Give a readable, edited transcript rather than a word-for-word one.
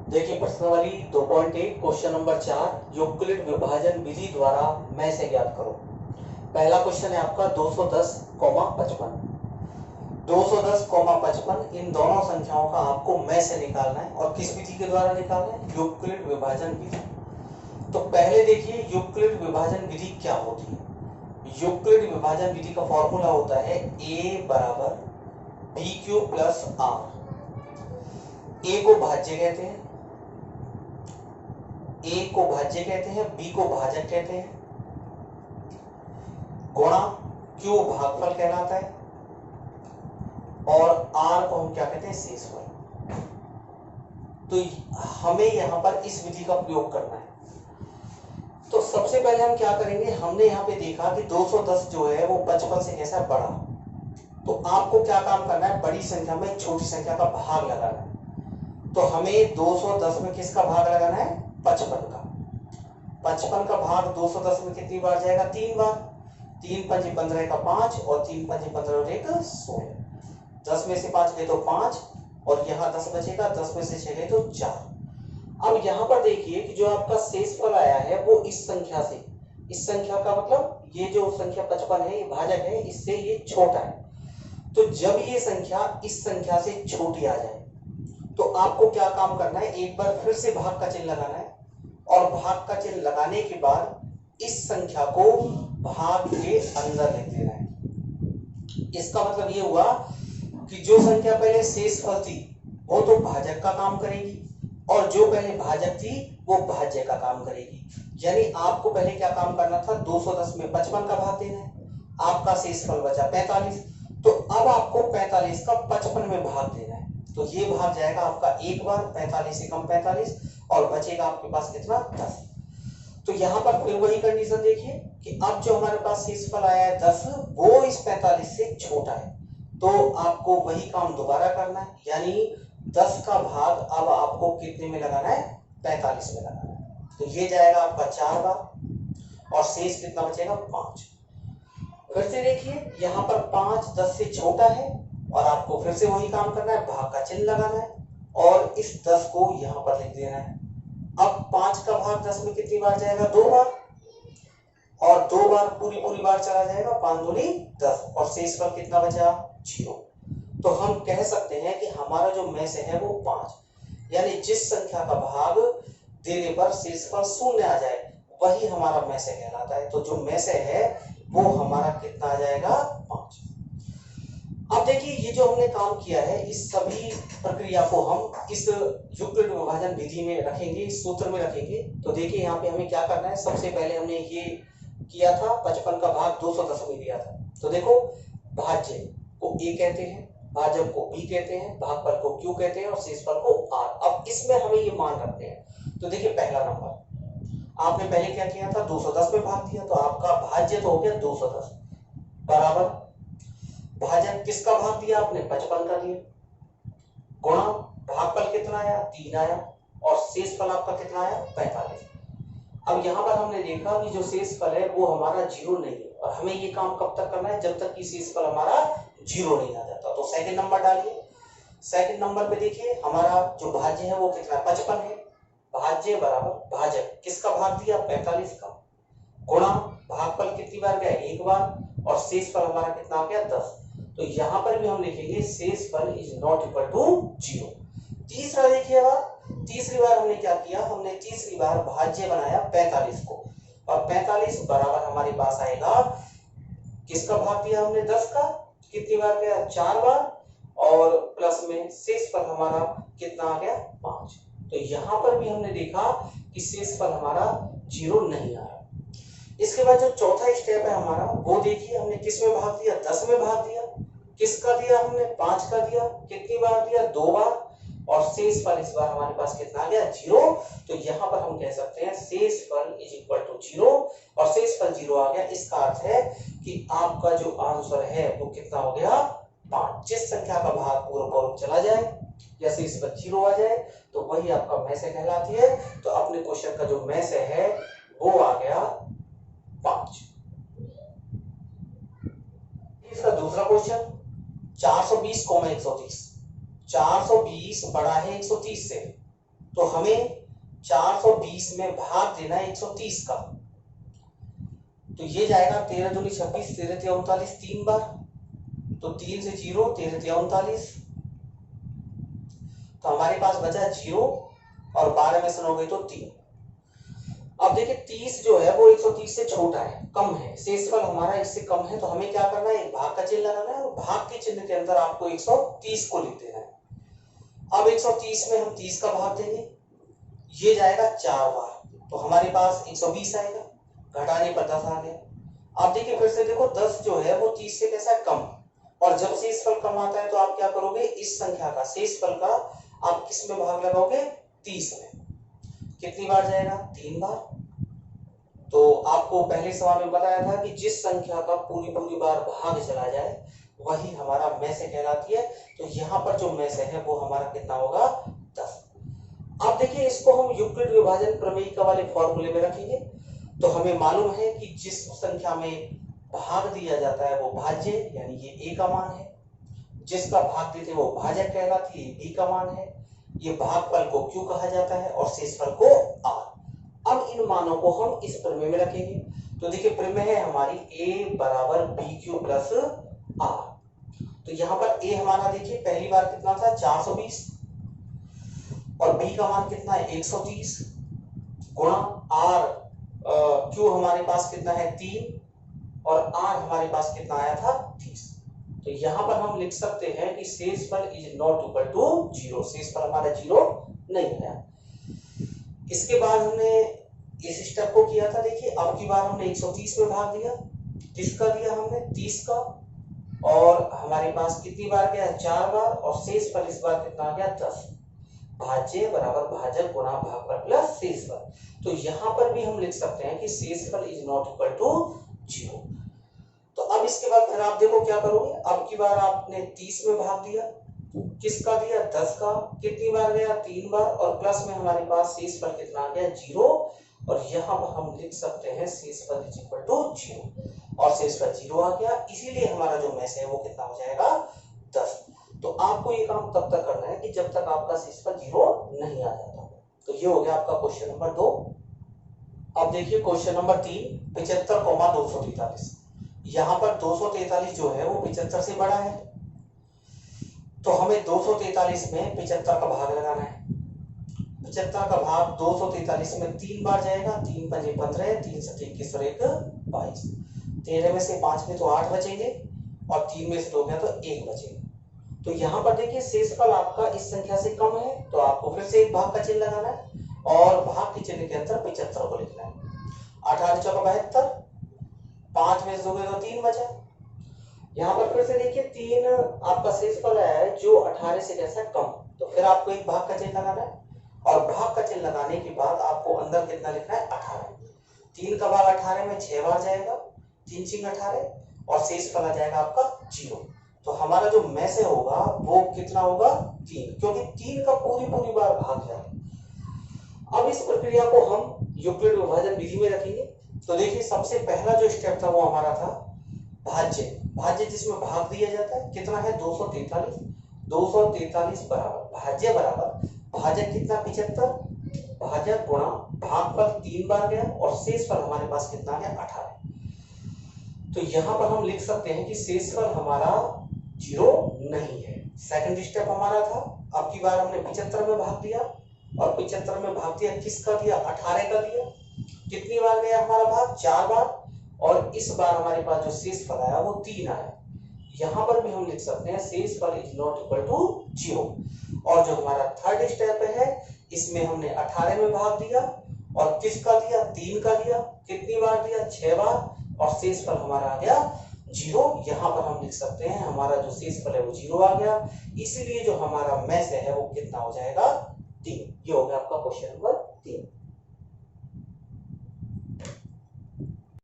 देखिए प्रश्नावली 2.1 question number 4 Euclid विभाजन विधि द्वारा मैं से ज्ञात करो। पहला क्वेश्चन है आपका 210,55 210,55 इन दोनों संख्याओं का आपको मैं से निकालना है और किस विधि के द्वारा निकालना है? यूक्लिड विभाजन विधि। तो पहले देखिए यूक्लिड विभाजन विधि क्या होती है। यूक्लिड विभाजन विधि का फॉर्मूला होता है a बराबर बी क्यू प्लस आर। ए को भाज्य कहते हैं, ए को भाज्य कहते हैं, बी को भाजक कहते हैं, गुणा क्यू भागफल कहलाता है और आर को हम क्या कहते हैं? शेषफल। तो हमें यहां पर इस विधि का प्रयोग करना है। तो सबसे पहले हम क्या करेंगे, हमने यहाँ पे देखा कि 210 जो है वो 55 से कैसा बड़ा, तो आपको क्या काम करना है? बड़ी संख्या में छोटी संख्या का भाग लगाना है। तो हमें 210 में किसका भाग लगाना है? 55 का। 55 का भाग 210 में कितनी बार जाएगा? 3 बार। 3 पंजे 15 का 5 और 3 पंजे 15 और 1 16। 10 में से 5 गए तो 5 और यहाँ 10 बचेगा, 10 में से 6 गए तो 4। अब यहाँ पर देखिए कि जो आपका शेषफल आया है वो इस संख्या से, इस संख्या का मतलब ये जो संख्या 55 है ये भाजक है, इससे ये छोटा है। तो जब ये संख्या इस संख्या से छोटी आ जाए तो आपको क्या काम करना है? एक बार फिर से भाग का चिन्ह लगाना है और भाग का चिन्ह लगाने के बाद इस संख्या को भाग के अंदर लिख देना है। इसका मतलब ये हुआ कि जो संख्या पहले शेषफल थी वो तो भाजक का काम करेगी और जो पहले भाजक थी वो भाज्य का काम करेगी। यानी आपको पहले क्या काम करना था? 210 में 55 का भाग देना है, आपका शेषफल बचा 45। तो अब आपको 45 का 55 में भाग देना है। तो ये भाग जाएगा आपका एक बार, 45 से कम 45 और बचेगा आपके पास कितना? 10। तो यहाँ पर फिर वही कंडीशन देखिए कि अब जो हमारे पास शेषफल आया है 10 वो इस 45 से छोटा है, तो आपको वही काम दोबारा करना है। यानी 10 का भाग अब आपको कितने में लगाना है? 45 में लगाना है। तो ये जाएगा आपका 4 बार और शेष कितना बचेगा? 5। फिर से देखिए यहाँ पर 5 10 से छोटा है और आपको फिर से वही काम करना है, भाग का चिन्ह लगाना है और इस 10 को यहाँ पर लिख देना है। अब 5 का भाग 10 में कितनी बार जाएगा? 2 बार और 2 बार पूरी बार चला जाएगा, 5 दूनी 10 और शेषफल कितना बचा? 0। तो हम कह सकते हैं कि हमारा जो में से है वो 5, यानी जिस संख्या का भाग देने पर शेषफल 0 आ जाए वही हमारा में से कहलाता है। तो जो में से है वो हमारा कितना आ जाएगा? 5। अब देखिए ये जो हमने काम किया है इस सभी प्रक्रिया को हम इस यूक्लिड विभाजन विधि में रखेंगे, इस सूत्र में रखेंगे। तो देखिए यहाँ पे हमें क्या करना है, सबसे पहले हमने ये किया था 55 का भाग 210 में दिया था। तो देखो भाज्य को ए कहते हैं, भाजक को बी कहते हैं, भागफल को क्यू कहते हैं और शेषफल को आर। अब इसमें हमें ये मान रखते हैं। तो देखिए पहला नंबर आपने पहले क्या किया था? 210 में भाग दिया, तो आपका भाज्य तो हो गया 210 बराबर भाजक किसका भाग दिया आपने? 55 का दिया, गुणा भागफल कितना आया? 3 आया और शेषफल आपका कितना आया? 45। अब यहाँ पर हमने देखा कि जो शेषफल है वो हमारा 0 नहीं है और हमें ये काम कब तक करना है? जब तक कि शेषफल हमारा 0 नहीं आ जाता। तो सेकंड नंबर डालिए। सेकंड नंबर पे देखिए हमारा जो भाज्य है वो कितना? 55 है। भाज्य बराबर भाजक किसका भाग दिया? 45 का, गुणा भागफल कितनी बार गया? एक बार और शेषफल हमारा कितना आ गया? 10। तो यहाँ पर भी हम लिखेंगे शेषफल इज नॉट इक्वल टू 0। तीसरा देखिएगा, तीसरी बार हमने क्या किया? हमने तीसरी बार भाज्य बनाया 45 को और 45 बराबर हमारे पास आएगा किसका भाग दिया हमने? 10 का, कितनी बार गया? 4 बार और प्लस में शेषफल हमारा कितना आ गया? 5। तो यहाँ पर भी हमने देखा कि शेषफल हमारा 0 नहीं आया। इसके बाद जो चौथा स्टेप है हमारा वो देखिए हमने किस में भाग दिया? 10 में भाग दिया। किसका दिया हमने? 5 का दिया, कितनी बार दिया? 2 बार और शेषफल इस बार हमारे पास कितना आ गया? 0। तो यहाँ पर हम कह सकते हैं शेषफल इज इक्वल टू 0 और शेषफल 0 आ गया। इसका अर्थ है कि आपका जो आंसर है वो कितना हो गया? 5। जिस संख्या का भाग पूर्व चला जाए या शेषफल 0 आ जाए तो वही आपका में से कहलाती है। तो अपने क्वेश्चन का जो में से है वो आ गया 5। इसका दूसरा क्वेश्चन 420, 130। 420 बड़ा है 130 से, तो हमें 420 में भाग देना है 130 का, तो ये जाएगा 13 दूनी 26, 13 तिया 39 3 बार, तो 3 से 0, 13 तिया 39, तो हमारे पास बचा 0 और 12 में से 9 गई तो 3। अब देखिए 30 जो है वो 130 से छोटा है, कम है, शेषफल हमारा इससे कम है, तो हमें क्या करना है, एक भाग का चिन्ह लगाना है और भाग के चिन्ह के अंदर आपको 130 को लिख देना है। अब 130 में हम 30 का भाग देंगे, ये जाएगा 4 बार, तो हमारे पास 120 आएगा, घटाने पर 10 आ गया। अब देखिए फिर से देखो 10 जो है वो 30 से कैसा है, कम, और जब शेषफल कम आता है तो आप क्या करोगे, इस संख्या का शेषफल का आप किस में भाग लगाओगे, 30 में। कितनी बार जाएगा, 3 बार। तो आपको पहले सवाल में बताया था कि जिस संख्या का पूरी बार भाग चला जाए वही हमारा में से कहलाती है, तो यहाँ पर जो में से है वो हमारा कितना होगा, 10। अब देखिए इसको हम यूक्लिड विभाजन प्रमेय का वाले फॉर्मूले में रखेंगे, तो हमें मालूम है कि जिस संख्या में भाग दिया जाता है वो भाज्य, यानी ये a का मान है, जिसका भाग देते हैं वो भाजक कहलाती है, b का मान है, ये भागफल को q कहा जाता है और शेषफल को r। अब इन मानों को हम इस प्रमेय में रखेंगे, तो देखिए प्रमेय है हमारी a बराबर bq प्लस r, तो यहाँ पर a हमारा देखिए पहली बार कितना था, 420, और b का मान कितना है, 130, गुणा r, q हमारे पास कितना है, 3, और r हमारे पास कितना आया था, 30। तो यहाँ पर हम लिख सकते हैं कि शेषफल इज नॉट इक्वल टू 0, शेषफल हमारा 0 नहीं है। इसके बाद हमने इस स्टेप को किया था, देखिए अब की बार हमने 130 में भाग दिया, किसका दिया हमने, 30 का, और हमारे पास कितनी बार गया, 4 बार, और शेषफल इस बार कितना आ गया, 10। भाज्य बराबर भाजक गुणा भागफल प्लस शेषफल, तो यहाँ पर भी हम लिख सकते हैं कि शेषफल इज नॉट इक्वल टू 0। तो अब इसके बाद फिर आप देखो क्या करोगे, अब की बार आपने 30 में भाग दिया, किसका दिया, 10 का, कितनी बार गया, 3 बार, और प्लस में हमारे पास शेषफल कितना आ गया, 0, और यहाँ पर हम लिख सकते हैं शेषफल इज इक्वल टू 0, और शेषफल 0 आ गया, इसीलिए हमारा जो में से है वो कितना हो जाएगा, 10। तो आपको ये काम तब तक करना है कि जब तक आपका शेषफल 0 नहीं आ जाता। तो ये हो गया आपका क्वेश्चन नंबर 2। अब देखिए क्वेश्चन नंबर 3, 75, 243। यहाँ पर 243 जो है वो 75 से बड़ा है, तो हमें 243 में 75 का भाग लगाना है। 75 का भाग 243 में 3 बार जाएगा, 3 पंजे 15, 3 से 21 और 1 22, 13 में से 5 में तो 8 बचेंगे, और 3 में से 2 गया तो 1 बचेगा। तो यहाँ पर देखिए शेषफल आपका इस संख्या से कम है, तो आपको फिर से एक भाग का चिन्ह लगाना है, और भाग के चिन्ह के अंदर 75 को लिखना है। 18 चौका 72, 5 में से 2 गए तो 3 बचा। यहाँ पर फिर से देखिए 3 आपका शेषफल है जो 18 से कैसा कम, तो फिर आपको एक भाग का चिन्ह लगाना है, और भाग का चिन्ह लगाने के बाद आपको अंदर कितना लिखना है, 18। 3 का भाग 18 में 6 बार जाएगा, 3 6 18, और शेषफल आ जाएगा आपका 0। तो हमारा जो में से होगा वो कितना होगा, 3, क्योंकि 3 का पूरी बार भाग जाएगा। अब इस प्रक्रिया को हम यूक्लिड विभाजन विधि में रखेंगे। तो देखिए सबसे पहला जो स्टेप था वो हमारा था भाज्य, जिसमें भाग दिया जाता है, कितना है, 243। 243 बराबर भाज्य बराबर भाजक कितना, 75, भाजक गुणा भागफल 3 बार गया, और शेषफल हमारे पास कितना है, 18। तो यहाँ पर हम लिख सकते हैं कि शेषफल हमारा 0 नहीं है। सेकंड स्टेप हमारा था, अब की बार हमने 75 में भाग दिया, और 75 में भाग दिया, किसका दिया, 18 का दिया, कितनी बार गया हमारा भाग, 4 बार, और इस बार हमारे पास जो शेषफल आया वो 3 आया। यहाँ पर भी हम लिख सकते हैं शेषफल इज नॉट इक्वल टू 0। और जो हमारा थर्ड स्टेप है इसमें हमने 18 में भाग दिया, और किसका दिया, 3 का दिया, कितनी बार दिया, 6 बार, और शेषफल हमारा आ गया 0। यहाँ पर हम लिख सकते हैं हमारा जो शेषफल है वो 0 आ गया, इसलिए जो हमारा में से है वो कितना हो जाएगा, 3। ये हो गया आपका क्वेश्चन नंबर 3।